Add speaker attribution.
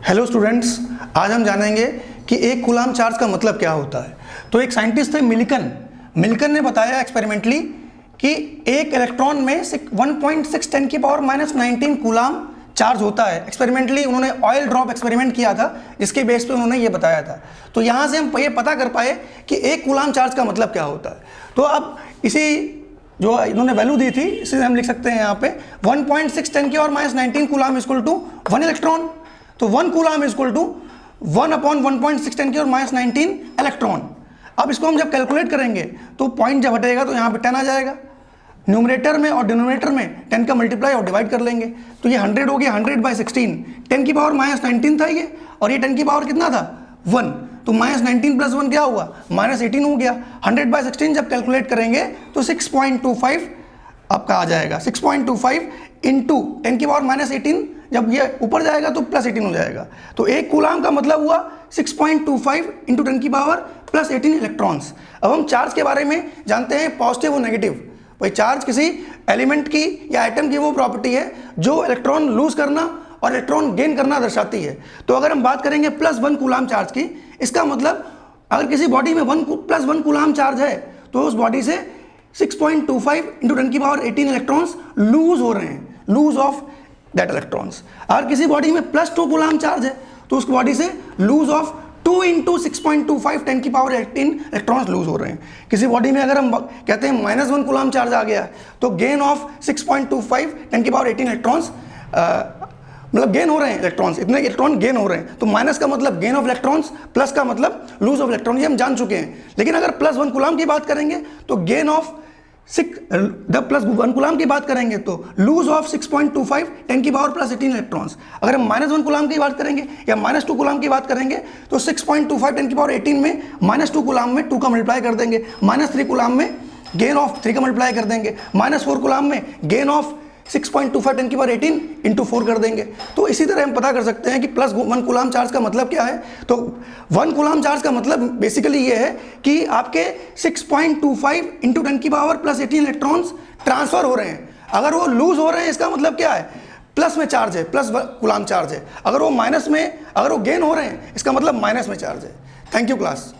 Speaker 1: Hello students, आज हम जानेंगे कि एक कूलाम चार्ज का मतलब क्या होता है। तो एक साइंटिस्ट थे मिल्कन ने बताया एक्सपेरिमेंटली कि एक इलेक्ट्रॉन में 1.6 10 की पावर -19 कूलाम चार्ज होता है। एक्सपेरिमेंटली उन्होंने ऑयल ड्रॉप एक्सपेरिमेंट किया था, जिसके बेस पे उन्होंने ये बताया था। तो यहाँ से हम ये पता कर पाए कि एक कूलाम चार्ज का मतलब क्या होता है। तो अब इसी जो इन्होंने वैल्यू दी थी, इसे हम लिख सकते हैं यहाँ पे 1.6 10 की power -19 coulomb equal to 1 electron. तो 1 कूलाम इक्वल टू 1/1.6 10 की पावर -19 इलेक्ट्रॉन। अब इसको हम जब कैलकुलेट करेंगे तो पॉइंट जब हटेगा तो यहाँ पे 10 आ जाएगा। न्यूमरेटर में और डिनोमिनेटर में 10 का मल्टीप्लाई और डिवाइड कर लेंगे तो ये 100 हो गया। 100/16 10 की पावर -19 था ये, और ये 10 की पावर कितना था 1। तो -19 + 1 क्या हुआ -18 हो गया। 100/16 जब कैलकुलेट करेंगे तो 6.25 आपका आ जाएगा। 6.25 इंटू 10 की पावर -18, जब ये ऊपर जाएगा तो +18 हो जाएगा। तो एक कूलाम का मतलब हुआ 6.25 इंटू 10 की पावर +18 इलेक्ट्रॉन्स। अब हम चार्ज के बारे में जानते हैं, पॉजिटिव और नेगेटिव। भाई चार्ज किसी एलिमेंट की या आइटम की वो प्रॉपर्टी है जो इलेक्ट्रॉन लूज करना और इलेक्ट्रॉन गेन करना दर्शाती है। तो अगर हम बात करेंगे +1 कूलाम चार्ज की, इसका मतलब अगर किसी बॉडी में +1 कूलाम चार्ज है तो उस बॉडी से 6.25 इंटू 10 की पावर 18 इलेक्ट्रॉन्स लूज हो रहे हैं, लूज ऑफ दैट इलेक्ट्रॉन्स। अगर किसी बॉडी में +2 कूलाम चार्ज है तो उस बॉडी से लूज ऑफ 2 इंटू 6.25 10 की पावर 18 इलेक्ट्रॉन्स लूज हो रहे हैं। किसी बॉडी में अगर हम कहते हैं -1 कूलाम चार्ज आ गया तो गेन ऑफ 6.25 10 की पावर 18 इलेक्ट्रॉन्स, मतलब गेन हो रहे हैं इलेक्ट्रॉन्स, इतने इलेक्ट्रॉन गेन हो रहे हैं। तो माइनस का मतलब गेन ऑफ इलेक्ट्रॉन्स, प्लस का मतलब लूज ऑफ इलेक्ट्रॉन, ये हम जान चुके हैं। लेकिन अगर +1 कूलाम की बात करेंगे तो गेन ऑफ +1 कूलाम की बात करेंगे तो लूज ऑफ 6.25 10 की पावर +18 इलेक्ट्रॉन्स। अगर हम -1 कूलाम की बात करेंगे या -2 कूलाम की बात करेंगे तो 6.25 10 की पावर 18 में -2 कूलाम में 2 का मल्टीप्लाई कर देंगे, -3 कूलाम में गेन ऑफ 3 का मल्टीप्लाई कर देंगे, -4 कूलाम में गेन ऑफ 6.25 10 की पावर 18 इंटू 4 कर देंगे। तो इसी तरह हम पता कर सकते हैं कि +1 कूलाम चार्ज का मतलब क्या है। तो 1 कूलाम चार्ज का मतलब बेसिकली ये है कि आपके 6.25 इंटू 10 की पावर +18 इलेक्ट्रॉन्स ट्रांसफर हो रहे हैं। अगर वो लूज हो रहे हैं इसका मतलब क्या है, प्लस में चार्ज है, +1 कूलाम चार्ज है। अगर वो माइनस में, अगर वो गेन हो रहे हैं इसका मतलब माइनस में चार्ज है। Thank you class.